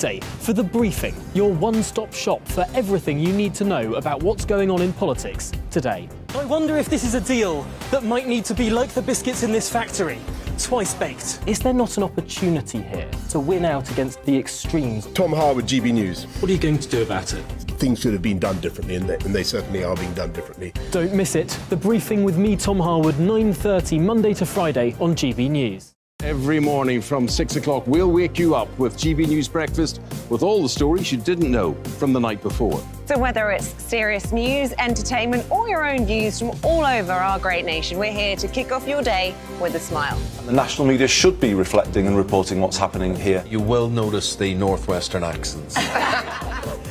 Friday for The Briefing, your one-stop shop for everything you need to know about what's going on in politics today. I wonder if this is a deal that might need to be like the biscuits in this factory, twice baked. Is there not an opportunity here to win out against the extremes? Tom Harwood, GB News. What are you going to do about it? Things should have been done differently, and they certainly are being done differently. Don't miss it. The Briefing with me, Tom Harwood, 9:30 Monday to Friday on GB News. Every morning from 6 o'clock, we'll wake you up with GB News Breakfast with all the stories you didn't know from the night before. So whether it's serious news, entertainment, or your own views from all over our great nation, we're here to kick off your day with a smile. And the national media should be reflecting and reporting what's happening here. You will notice the northwestern accents.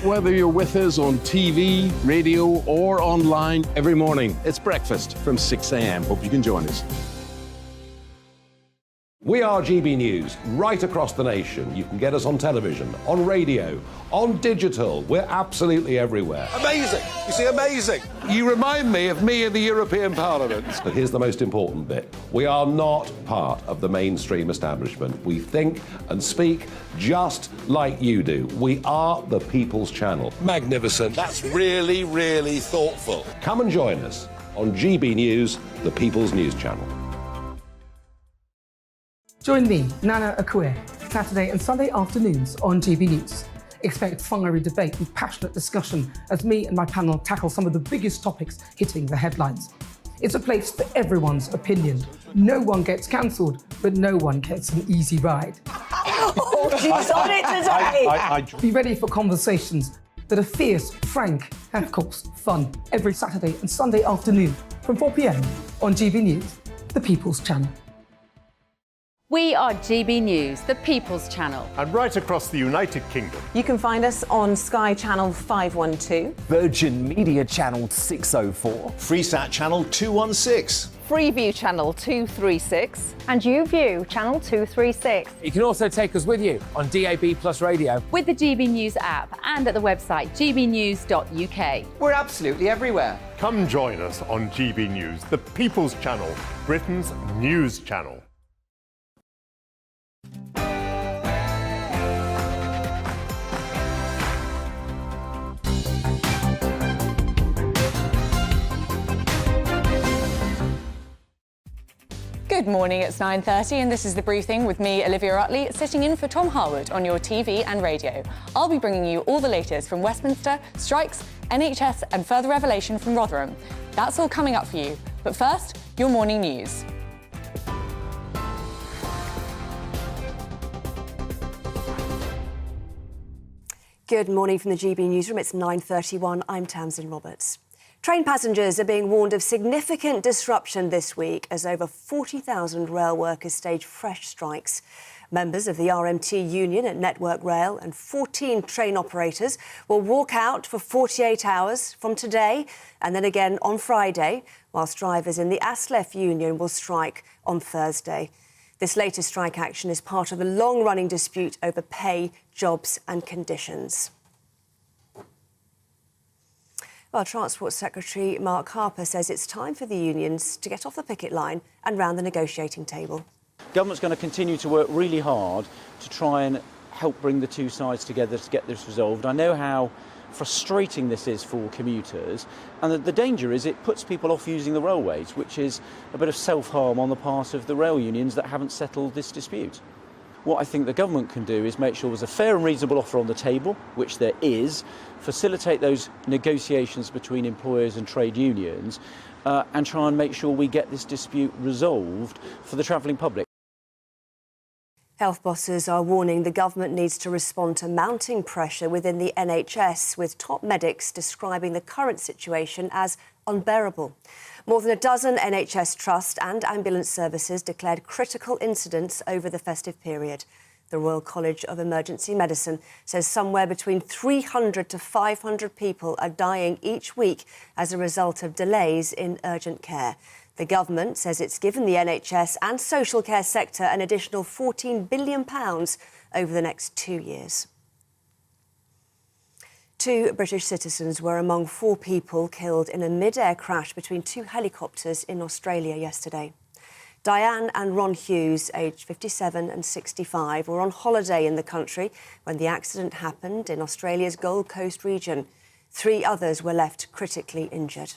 Whether you're with us on TV, radio, or online, every morning, it's breakfast from 6 a.m. Hope you can join us. We are GB News, right across the nation. You can get us on television, on radio, on digital. We're absolutely everywhere. Amazing! You see, amazing! You remind me of me in the European Parliament. But here's the most important bit. We are not part of the mainstream establishment. We think and speak just like you do. We are the People's Channel. Magnificent. That's really, really thoughtful. Come and join us on GB News, the People's News Channel. Join me, Nana Akue, Saturday and Sunday afternoons on GB News. Expect fiery debate and passionate discussion as me and my panel tackle some of the biggest topics hitting the headlines. It's a place for everyone's opinion. No one gets cancelled, but no one gets an easy ride. Oh, she's on it today! Be ready for conversations that are fierce, frank, and of course, fun. Every Saturday and Sunday afternoon from 4 p.m. on GB News, the People's Channel. We are GB News, the People's Channel. And right across the United Kingdom. You can find us on Sky Channel 512. Virgin Media Channel 604. Freesat Channel 216. Freeview Channel 236. And YouView Channel 236. You can also take us with you on DAB+ radio. With the GB News app and at the website gbnews.uk. We're absolutely everywhere. Come join us on GB News, the People's Channel, Britain's news channel. Good morning, it's 9:30 and this is The Briefing with me, Olivia Utley, sitting in for Tom Harwood on your TV and radio. I'll be bringing you all the latest from Westminster, strikes, NHS and further revelation from Rotherham. That's all coming up for you. But first, your morning news. Good morning from the GB Newsroom. It's 9:31. I'm Tamsin Roberts. Train passengers are being warned of significant disruption this week as over 40,000 rail workers stage fresh strikes. Members of the RMT union at Network Rail and 14 train operators will walk out for 48 hours from today and then again on Friday, whilst drivers in the ASLEF union will strike on Thursday. This latest strike action is part of a long-running dispute over pay, jobs and conditions. Well, Transport Secretary Mark Harper says it's time for the unions to get off the picket line and round the negotiating table. Government's going to continue to work really hard to try and help bring the two sides together to get this resolved. I know how frustrating this is for commuters, and the danger is it puts people off using the railways, which is a bit of self-harm on the part of the rail unions that haven't settled this dispute. What I think the government can do is make sure there's a fair and reasonable offer on the table, which there is, facilitate those negotiations between employers and trade unions, and try and make sure we get this dispute resolved for the travelling public. Health bosses are warning the government needs to respond to mounting pressure within the NHS, with top medics describing the current situation as unbearable. More than a dozen NHS trust and ambulance services declared critical incidents over the festive period. The Royal College of Emergency Medicine says somewhere between 300 to 500 people are dying each week as a result of delays in urgent care. The government says it's given the NHS and social care sector an additional £14 billion over the next 2 years. 2 British citizens were among 4 people killed in a mid-air crash between 2 helicopters in Australia yesterday. Diane and Ron Hughes, aged 57 and 65, were on holiday in the country when the accident happened in Australia's Gold Coast region. 3 others were left critically injured.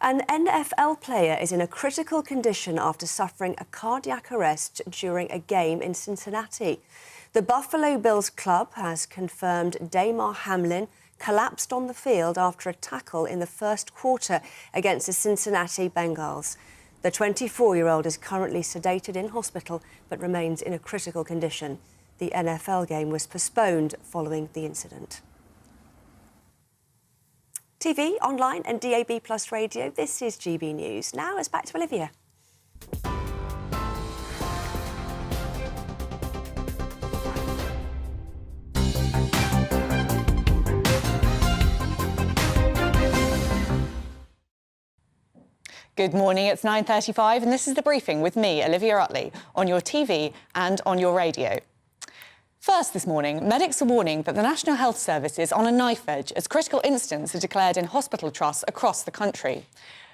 An NFL player is in a critical condition after suffering a cardiac arrest during a game in Cincinnati. The Buffalo Bills club has confirmed Damar Hamlin collapsed on the field after a tackle in the first quarter against the Cincinnati Bengals. The 24-year-old is currently sedated in hospital but remains in a critical condition. The NFL game was postponed following the incident. TV, online and DAB+ radio, this is GB News. Now it's back to Olivia. Good morning, it's 9:35 and this is The Briefing with me, Olivia Utley, on your TV and on your radio. First this morning, medics are warning that the National Health Service is on a knife edge as critical incidents are declared in hospital trusts across the country.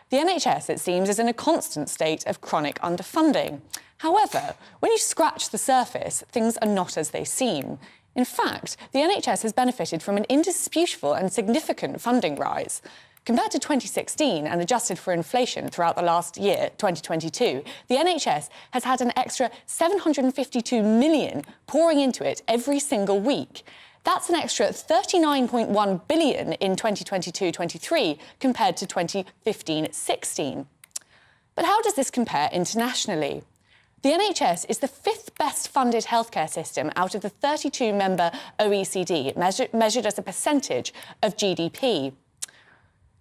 The NHS, it seems, is in a constant state of chronic underfunding. However, when you scratch the surface, things are not as they seem. In fact, the NHS has benefited from an indisputable and significant funding rise. Compared to 2016 and adjusted for inflation throughout the last year, 2022, the NHS has had an extra £752 million pouring into it every single week. That's an extra £39.1 billion in 2022-23 compared to 2015-16. But how does this compare internationally? The NHS is the 5th best funded healthcare system out of the 32-member OECD, measured as a percentage of GDP.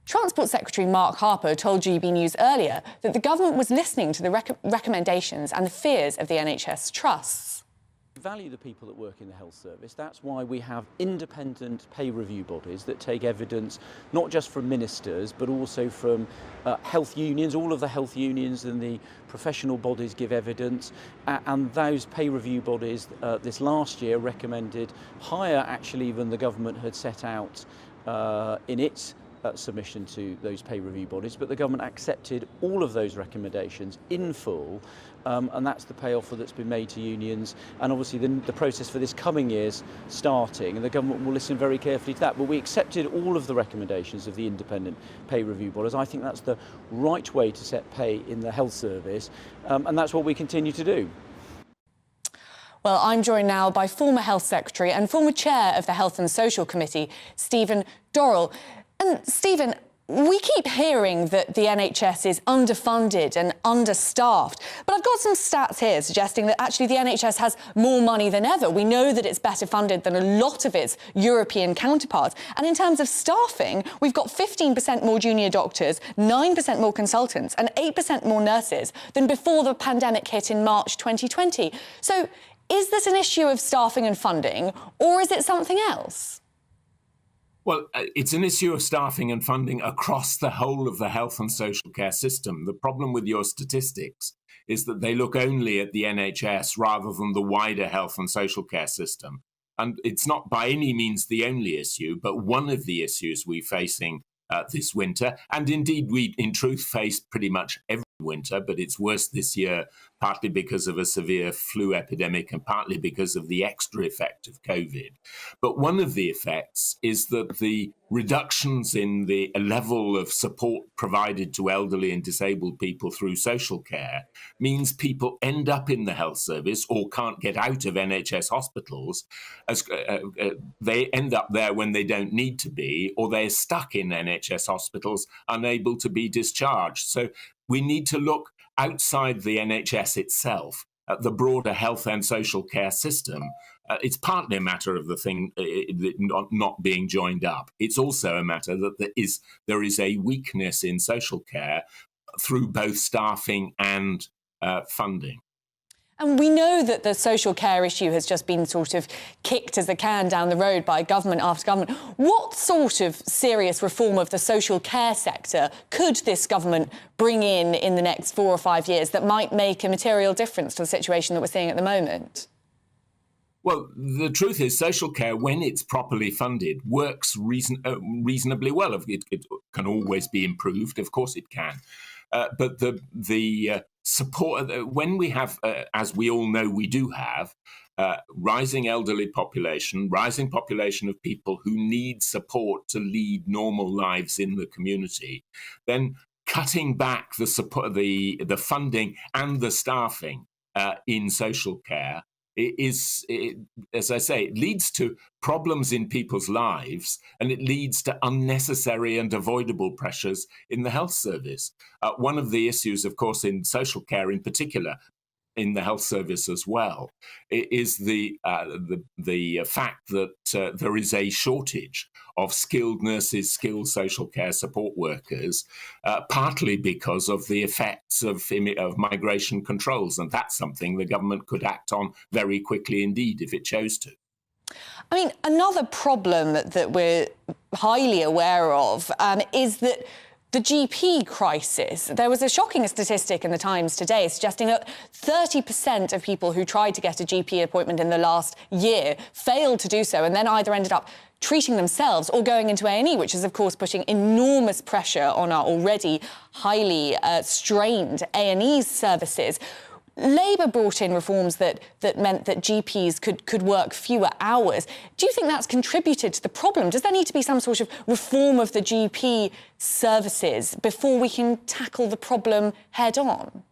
Transport Secretary Mark Harper told GB News earlier that the government was listening to the recommendations and the fears of the NHS trusts. We value the people that work in the health service. That's why we have independent pay review bodies that take evidence not just from ministers but also from health unions. All of the health unions and the professional bodies give evidence, and those pay review bodies this last year recommended higher actually than the government had set out in its submission to those pay review bodies, but the government accepted all of those recommendations in full, and that's the pay offer that's been made to unions, and obviously the process for this coming year's starting, and the government will listen very carefully to that. But we accepted all of the recommendations of the independent pay review bodies. I think that's the right way to set pay in the health service, and that's what we continue to do. Well, I'm joined now by former Health Secretary and former Chair of the Health and Social Committee, Stephen Dorrell. And Stephen, we keep hearing that the NHS is underfunded and understaffed, but I've got some stats here suggesting that actually the NHS has more money than ever. We know that it's better funded than a lot of its European counterparts. And in terms of staffing, we've got 15% more junior doctors, 9% more consultants and 8% more nurses than before the pandemic hit in March 2020. So is this an issue of staffing and funding, or is it something else? Well, it's an issue of staffing and funding across the whole of the health and social care system. The problem with your statistics is that they look only at the NHS rather than the wider health and social care system. And it's not by any means the only issue, but one of the issues we're facing this winter. And indeed, we in truth face pretty much every winter, but it's worse this year, partly because of a severe flu epidemic and partly because of the extra effect of COVID. But one of the effects is that the reductions in the level of support provided to elderly and disabled people through social care means people end up in the health service or can't get out of NHS hospitals. As they end up there when they don't need to be, or they're stuck in NHS hospitals, unable to be discharged. So we need to look outside the NHS itself at the broader health and social care system. It's partly a matter of the thing not being joined up. It's also a matter that there is a weakness in social care through both staffing and funding. And we know that the social care issue has just been sort of kicked as a can down the road by government after government. What sort of serious reform of the social care sector could this government bring in the next 4 or 5 years that might make a material difference to the situation that we're seeing at the moment? Well, the truth is social care, when it's properly funded, works reasonably well. It can always be improved. Of course it can. But the support, when we have, as we all know we do have, rising elderly population, rising population of people who need support to lead normal lives in the community, then cutting back the support, the funding and the staffing in social care as I say, it leads to problems in people's lives, and it leads to unnecessary and avoidable pressures in the health service. One of the issues, of course, in social care in particular, in the health service as well, is the fact that there is a shortage of skilled nurses, skilled social care support workers, partly because of the effects of migration controls. And that's something the government could act on very quickly indeed if it chose to. I mean, another problem that we're highly aware of is that the GP crisis. There was a shocking statistic in the Times today suggesting that 30% of people who tried to get a GP appointment in the last year failed to do so and then either ended up treating themselves or going into A&E, which is, of course, putting enormous pressure on our already highly strained A&E services. Labour brought in reforms that meant that GPs could work fewer hours. Do you think that's contributed to the problem? Does there need to be some sort of reform of the GP services before we can tackle the problem head on?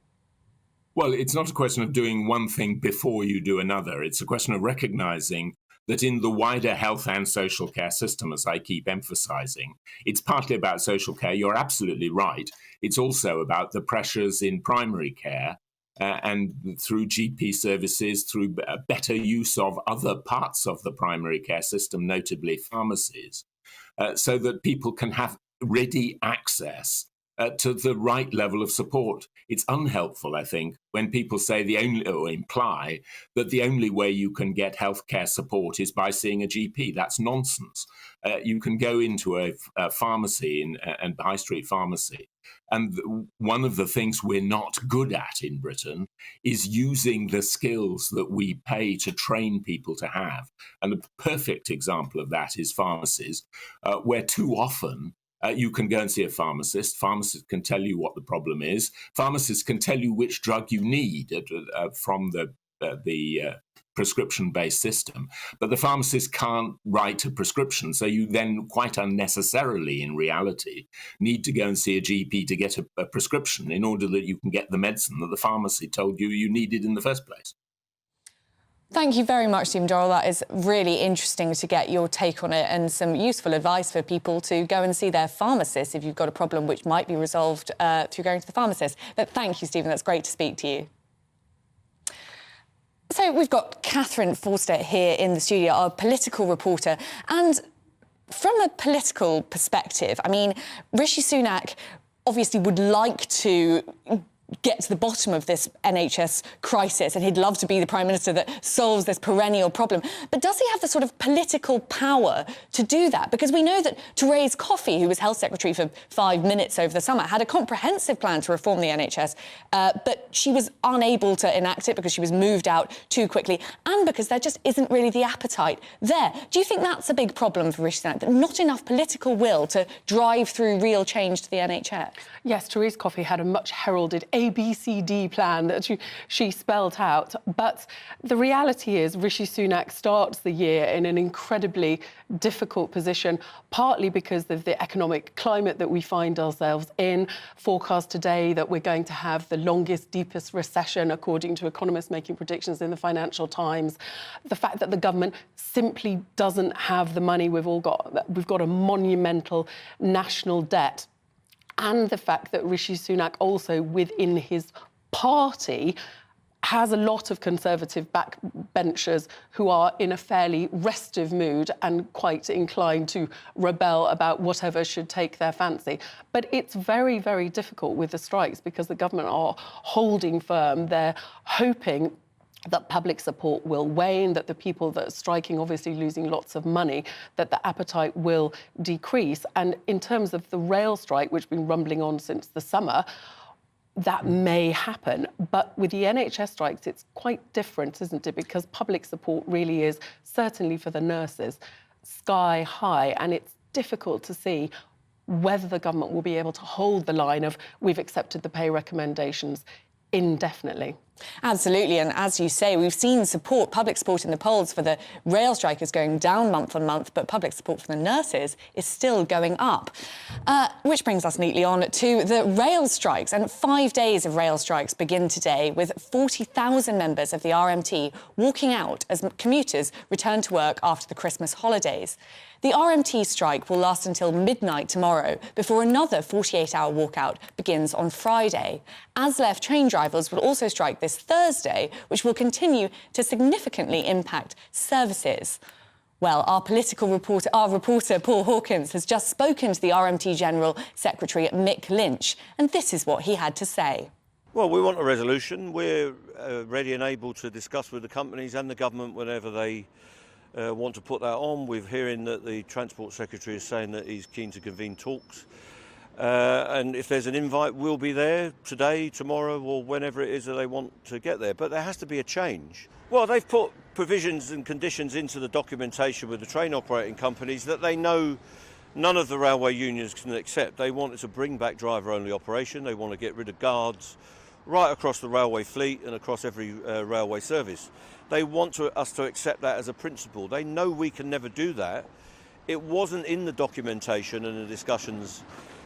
Well, it's not a question of doing one thing before you do another. It's a question of recognising that in the wider health and social care system, as I keep emphasising, it's partly about social care. You're absolutely right. It's also about the pressures in primary care and through GP services, through better use of other parts of the primary care system, notably pharmacies, so that people can have ready access to the right level of support. It's unhelpful, I think, when people say or imply that the only way you can get healthcare support is by seeing a GP. That's nonsense. You can go into a pharmacy and high street pharmacy. And one of the things we're not good at in Britain is using the skills that we pay to train people to have. And a perfect example of that is pharmacies, where too often you can go and see a pharmacist. Pharmacists can tell you what the problem is. Pharmacists can tell you which drug you need from the prescription-based system. But the pharmacist can't write a prescription. So you then quite unnecessarily, in reality, need to go and see a GP to get a prescription in order that you can get the medicine that the pharmacy told you needed in the first place. Thank you very much, Stephen Dorrell. That is really interesting to get your take on it and some useful advice for people to go and see their pharmacist if you've got a problem which might be resolved through going to the pharmacist. But thank you, Stephen. That's great to speak to you. So we've got Catherine Forster here in the studio, our political reporter. And from a political perspective, I mean, Rishi Sunak obviously would like to get to the bottom of this NHS crisis, and he'd love to be the Prime Minister that solves this perennial problem. But does he have the sort of political power to do that? Because we know that Therese Coffey, who was Health Secretary for 5 minutes over the summer, had a comprehensive plan to reform the NHS, but she was unable to enact it because she was moved out too quickly and because there just isn't really the appetite there. Do you think that's a big problem for Rishi Sunak, that not enough political will to drive through real change to the NHS? Yes, Therese Coffey had a much heralded ABCD plan that she spelled out. But the reality is Rishi Sunak starts the year in an incredibly difficult position, partly because of the economic climate that we find ourselves in. Forecast today that we're going to have the longest, deepest recession, according to economists making predictions in the Financial Times. The fact that the government simply doesn't have the money. We've got a monumental national debt. And the fact that Rishi Sunak also within his party has a lot of Conservative backbenchers who are in a fairly restive mood and quite inclined to rebel about whatever should take their fancy. But it's very, very difficult with the strikes because the government are holding firm. They're hoping that public support will wane, that the people that are striking, obviously losing lots of money, that the appetite will decrease. And in terms of the rail strike, which has been rumbling on since the summer, that may happen. But with the NHS strikes, it's quite different, isn't it? Because public support really is, certainly for the nurses, sky high. And it's difficult to see whether the government will be able to hold the line of we've accepted the pay recommendations indefinitely. Absolutely, and as you say, we've seen public support in the polls for the rail strikers going down month on month, but public support for the nurses is still going up. Which brings us neatly on to the rail strikes, and 5 days of rail strikes begin today with 40,000 members of the RMT walking out as commuters return to work after the Christmas holidays. The RMT strike will last until midnight tomorrow before another 48-hour walkout begins on Friday. ASLEF train drivers will also strike this Thursday, which will continue to significantly impact services. Well, our reporter Paul Hawkins has just spoken to the RMT General Secretary Mick Lynch, and this is what he had to say. Well, we want a resolution. We're ready and able to discuss with the companies and the government whenever they want to put that on. We're hearing that the Transport Secretary is saying that he's keen to convene talks. And if there's an invite, we'll be there today, tomorrow, or whenever it is that they want to get there. But there has to be a change. Well, they've put provisions and conditions into the documentation with the train operating companies that they know none of the railway unions can accept. They want it to bring back driver-only operation. They want to get rid of guards right across the railway fleet and across every railway service. They want us to accept that as a principle. They know we can never do that. It wasn't in the documentation and the discussions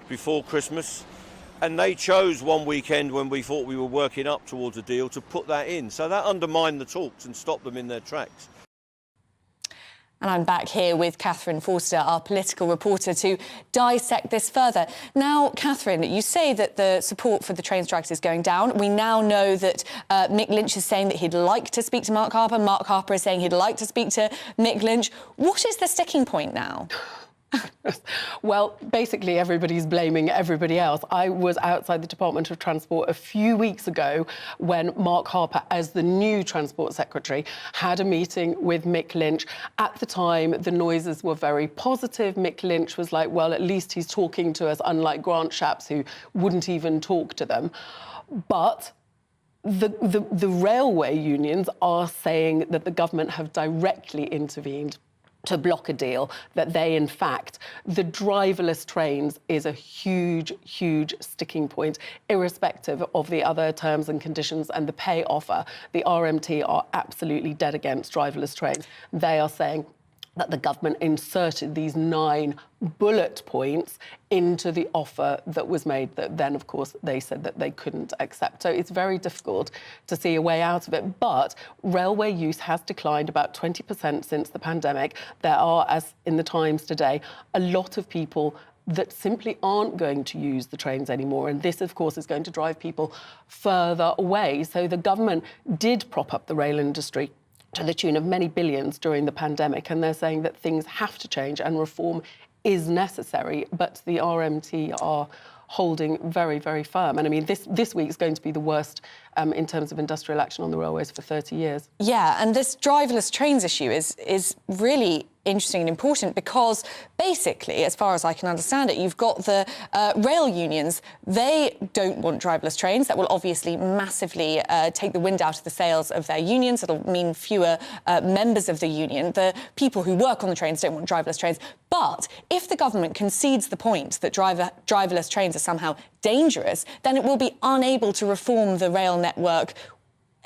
before Christmas, and they chose one weekend when we thought we were working up towards a deal to put that in. So that undermined the talks and stopped them in their tracks. And I'm back here with Catherine Forster, our political reporter, to dissect this further. Now, Catherine, you say that the support for the train strikes is going down. We now know that Mick Lynch is saying that he'd like to speak to Mark Harper. Mark Harper is saying he'd like to speak to Mick Lynch. What is the sticking point now? Well, basically everybody's blaming everybody else. I was outside the Department of Transport a few weeks ago when Mark Harper, as the new Transport Secretary, had a meeting with Mick Lynch. At the time, the noises were very positive. Mick Lynch was like, well, at least he's talking to us, unlike Grant Shapps, who wouldn't even talk to them. But the railway unions are saying that the government have directly intervened to block a deal, that they, in fact, the driverless trains is a huge, huge sticking point, irrespective of the other terms and conditions and the pay offer. The RMT are absolutely dead against driverless trains. They are saying that the government inserted these 9 bullet points into the offer that was made, that then, of course, they said that they couldn't accept. So it's very difficult to see a way out of it. But railway use has declined about 20% since the pandemic. There are, as in the Times today, a lot of people that simply aren't going to use the trains anymore. And this, of course, is going to drive people further away. So the government did prop up the rail industry to the tune of many billions during the pandemic, and they're saying that things have to change and reform is necessary, but the RMT are holding very, very firm. And I mean, this week's going to be the worst in terms of industrial action on the railways for 30 years. Yeah, and this driverless trains issue is really interesting and important because basically, as far as I can understand it, you've got the rail unions. They don't want driverless trains. That will obviously massively take the wind out of the sails of their unions. It'll mean fewer members of the union. The people who work on the trains don't want driverless trains. But if the government concedes the point that driverless trains are somehow dangerous, then it will be unable to reform the rail network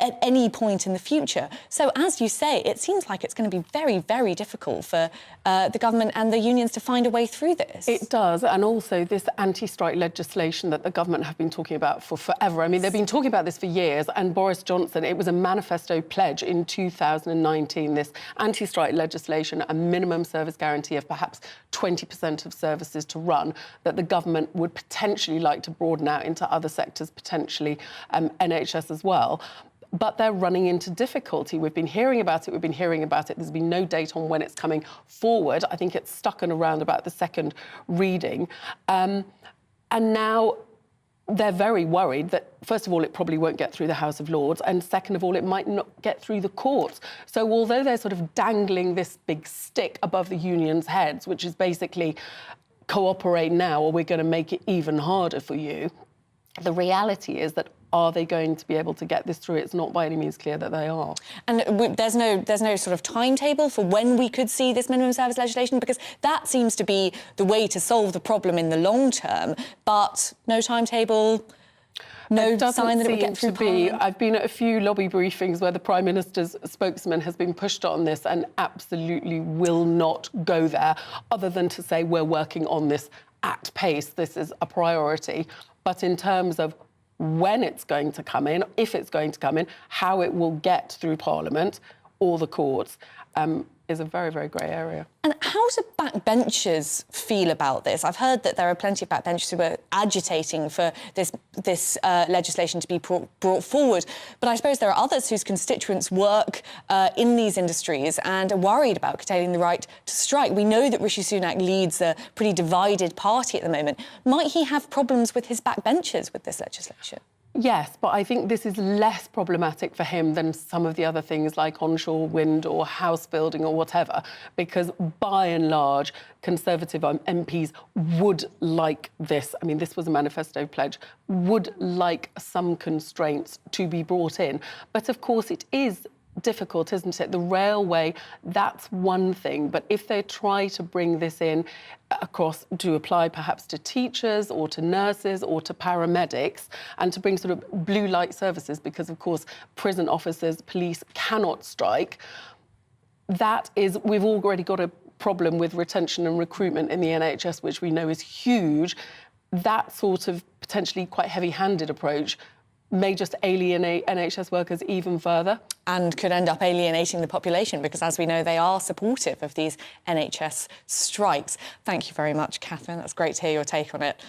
at any point in the future. So, as you say, it seems like it's going to be very, very difficult for the government and the unions to find a way through this. It does, and also this anti-strike legislation that the government have been talking about for forever. I mean, they've been talking about this for years, and Boris Johnson, it was a manifesto pledge in 2019, this anti-strike legislation, a minimum service guarantee of perhaps 20% of services to run, that the government would potentially like to broaden out into other sectors, potentially NHS as well. But they're running into difficulty. We've been hearing about it. There's been no date on when it's coming forward. I think it's stuck in around about the second reading. And now they're very worried that, first of all, it probably won't get through the House of Lords, and second of all, it might not get through the courts. So although they're sort of dangling this big stick above the unions' heads, which is basically cooperate now or we're going to make it even harder for you, the reality is that Are they going to be able to get this through? It's not by any means clear that they are. And there's no sort of timetable for when we could see this minimum service legislation, because that seems to be the way to solve the problem in the long term, but no timetable. No sign that it would get through Parliament? I've been at a few lobby briefings where the Prime Minister's spokesman has been pushed on this and absolutely will not go there, other than to say we're working on this at pace. This is a priority. But in terms of when it's going to come in, if it's going to come in, how it will get through Parliament or the courts, is a very, very grey area. And how do backbenchers feel about this? I've heard that there are plenty of backbenchers who are agitating for this legislation to be brought forward, but I suppose there are others whose constituents work in these industries and are worried about curtailing the right to strike. We know that Rishi Sunak leads a pretty divided party at the moment. Might he have problems with his backbenchers with this legislation? Yes, but I think this is less problematic for him than some of the other things like onshore wind or house building or whatever, because by and large, Conservative MPs would like this. I mean, this was a manifesto pledge, would like some constraints to be brought in. But of course, it is difficult, isn't it? The railway, that's one thing. But if they try to bring this in across to apply perhaps to teachers or to nurses or to paramedics and to bring sort of blue light services, because, of course, prison officers, police cannot strike, we've already got a problem with retention and recruitment in the NHS, which we know is huge. That sort of potentially quite heavy-handed approach may just alienate NHS workers even further. And could end up alienating the population, because, as we know, they are supportive of these NHS strikes. Thank you very much, Catherine. That's great to hear your take on it.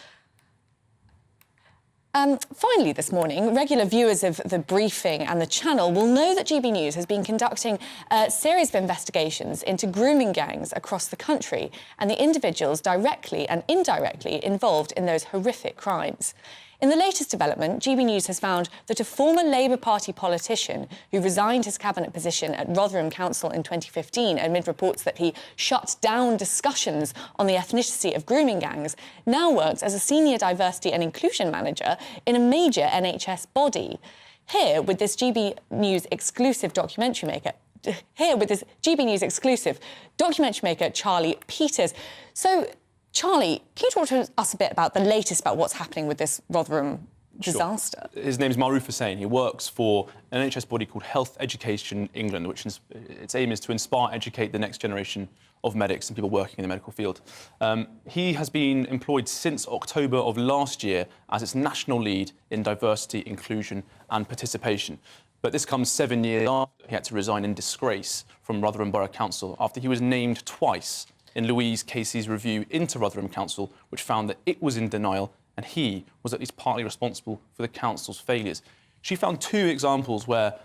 Finally, this morning, regular viewers of the briefing and the channel will know that GB News has been conducting a series of investigations into grooming gangs across the country and the individuals directly and indirectly involved in those horrific crimes. In the latest development, GB News has found that a former Labour Party politician who resigned his cabinet position at Rotherham Council in 2015 amid reports that he shut down discussions on the ethnicity of grooming gangs now works as a senior diversity and inclusion manager in a major NHS body. Here, with this GB News exclusive documentary maker, Charlie Peters. So, Charlie, can you talk to us a bit about the latest about what's happening with this Rotherham disaster? Sure. His name's Maruf Hussain. He works for an NHS body called Health Education England, which its aim is to inspire, educate the next generation of medics and people working in the medical field. He has been employed since October of last year as its national lead in diversity, inclusion and participation. But this comes 7 years after he had to resign in disgrace from Rotherham Borough Council after he was named twice in Louise Casey's review into Rotherham Council, which found that it was in denial and he was at least partly responsible for the council's failures. She found 2 examples where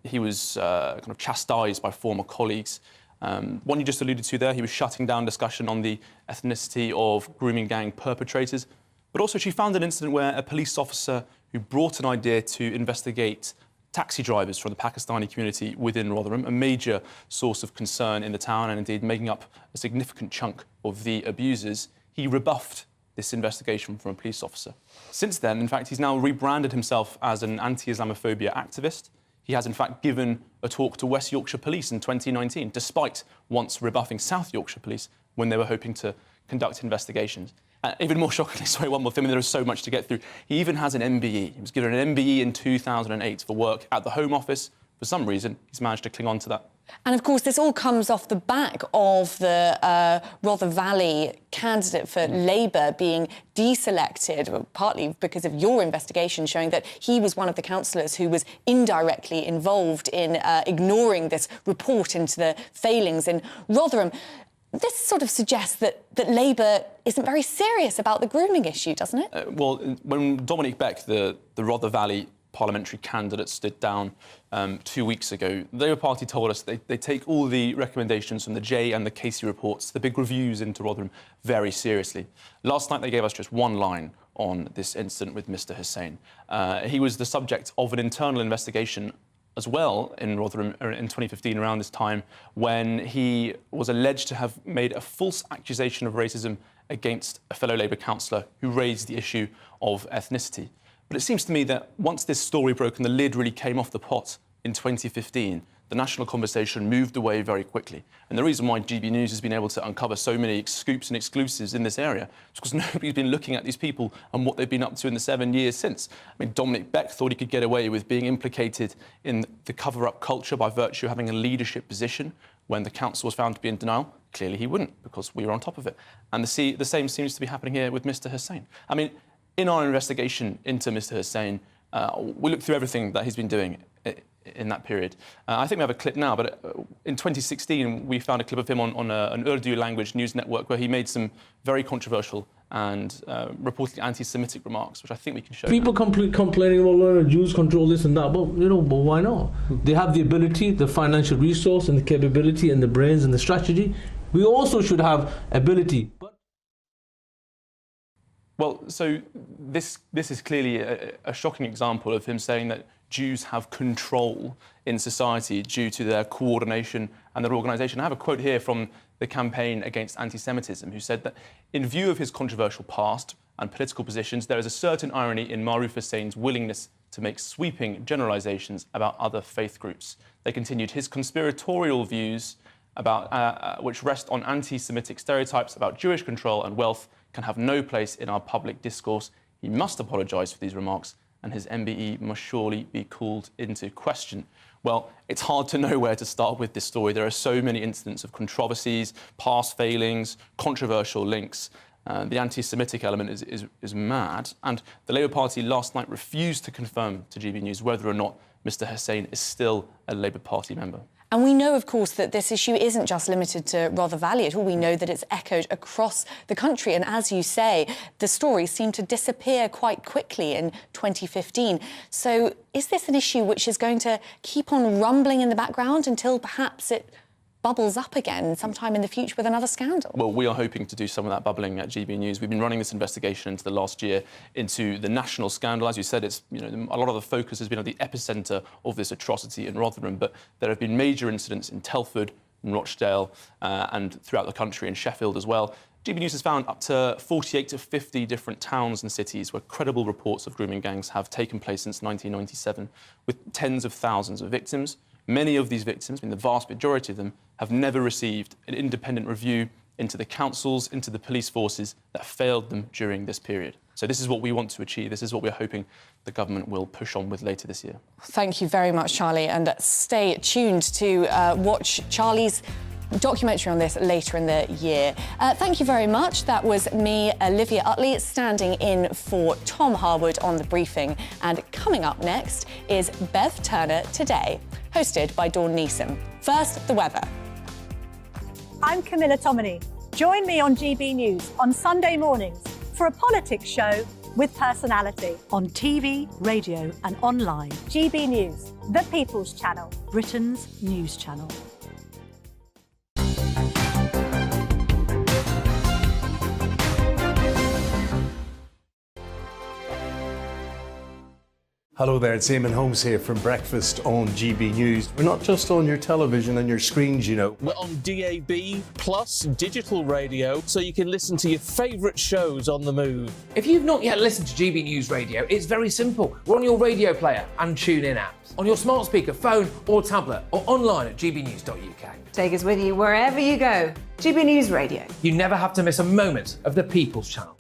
he was kind of chastised by former colleagues. One you just alluded to there, he was shutting down discussion on the ethnicity of grooming gang perpetrators. But also she found an incident where a police officer who brought an idea to investigate taxi drivers from the Pakistani community within Rotherham, a major source of concern in the town and indeed making up a significant chunk of the abusers, he rebuffed this investigation from a police officer. Since then, in fact, he's now rebranded himself as an anti-Islamophobia activist. He has, in fact, given a talk to West Yorkshire Police in 2019, despite once rebuffing South Yorkshire Police when they were hoping to conduct investigations. Even more shockingly, sorry, one more thing, there is so much to get through. He even has an MBE. He was given an MBE in 2008 for work at the Home Office. For some reason, he's managed to cling on to that. And, of course, this all comes off the back of the Rother Valley candidate for Labour being deselected, partly because of your investigation showing that he was one of the councillors who was indirectly involved in ignoring this report into the failings in Rotherham. This sort of suggests that Labour isn't very serious about the grooming issue, doesn't it? Well, when Dominic Beck, the Rother Valley parliamentary candidate, stood down 2 weeks ago, the Labour Party told us they take all the recommendations from the J and the Casey reports, the big reviews into Rotherham, very seriously. Last night they gave us just one line on this incident with Mr Hussain. He was the subject of an internal investigation as well in Rotherham in 2015, around this time, when he was alleged to have made a false accusation of racism against a fellow Labour councillor who raised the issue of ethnicity. But it seems to me that once this story broke and the lid really came off the pot in 2015, the national conversation moved away very quickly. And the reason why GB News has been able to uncover so many scoops and exclusives in this area is because nobody's been looking at these people and what they've been up to in the 7 years since. I mean, Dominic Beck thought he could get away with being implicated in the cover-up culture by virtue of having a leadership position when the council was found to be in denial. Clearly he wouldn't, because we were on top of it. And the same seems to be happening here with Mr Hussain. I mean, in our investigation into Mr Hussain, we looked through everything that he's been doing in that period. I think we have a clip now, but in 2016 we found a clip of him on an Urdu language news network where he made some very controversial and reportedly anti-Semitic remarks, which I think we can show. People complaining, well, Jews control this and that, but why not? They have the ability, the financial resource and the capability and the brains and the strategy. We also should have ability. Well, so this is clearly a shocking example of him saying that Jews have control in society due to their coordination and their organisation. I have a quote here from the Campaign Against Anti-Semitism, who said that in view of his controversial past and political positions, there is a certain irony in Maruf Hussain's willingness to make sweeping generalisations about other faith groups. They continued, his conspiratorial views about which rest on anti-Semitic stereotypes about Jewish control and wealth can have no place in our public discourse. He must apologise for these remarks, and his MBE must surely be called into question. Well, it's hard to know where to start with this story. There are so many incidents of controversies, past failings, controversial links. The anti-Semitic element is mad, and the Labour Party last night refused to confirm to GB News whether or not Mr Hussain is still a Labour Party member. And we know, of course, that this issue isn't just limited to Rother Valley at all. We know that it's echoed across the country. And as you say, the stories seem to disappear quite quickly in 2015. So is this an issue which is going to keep on rumbling in the background until perhaps it bubbles up again sometime in the future with another scandal? Well, we are hoping to do some of that bubbling at GB News. We've been running this investigation into the last year into the national scandal. As you said, it's a lot of the focus has been at the epicentre of this atrocity in Rotherham, but there have been major incidents in Telford, in Rochdale, and throughout the country, in Sheffield as well. GB News has found up to 48 to 50 different towns and cities where credible reports of grooming gangs have taken place since 1997, with tens of thousands of victims. Many of these victims, the vast majority of them, have never received an independent review into the councils, into the police forces that failed them during this period. So this is what we want to achieve. This is what we're hoping the government will push on with later this year. Thank you very much, Charlie, and stay tuned to watch Charlie's documentary on this later in the year. Thank you very much. That was me, Olivia Utley, standing in for Tom Harwood on The Briefing. And coming up next is Bev Turner Today, hosted by Dawn Neeson. First, the weather. I'm Camilla Tominey. Join me on GB News on Sunday mornings for a politics show with personality on TV, radio and online. GB News, the People's Channel, Britain's news channel. Hello there, it's Eamon Holmes here from Breakfast on GB News. We're not just on your television and your screens, We're on DAB plus digital radio, so you can listen to your favourite shows on the move. If you've not yet listened to GB News Radio, it's very simple. We're on your radio player and TuneIn apps, on your smart speaker, phone or tablet, or online at gbnews.uk. Take us with you wherever you go. GB News Radio. You never have to miss a moment of the People's Channel.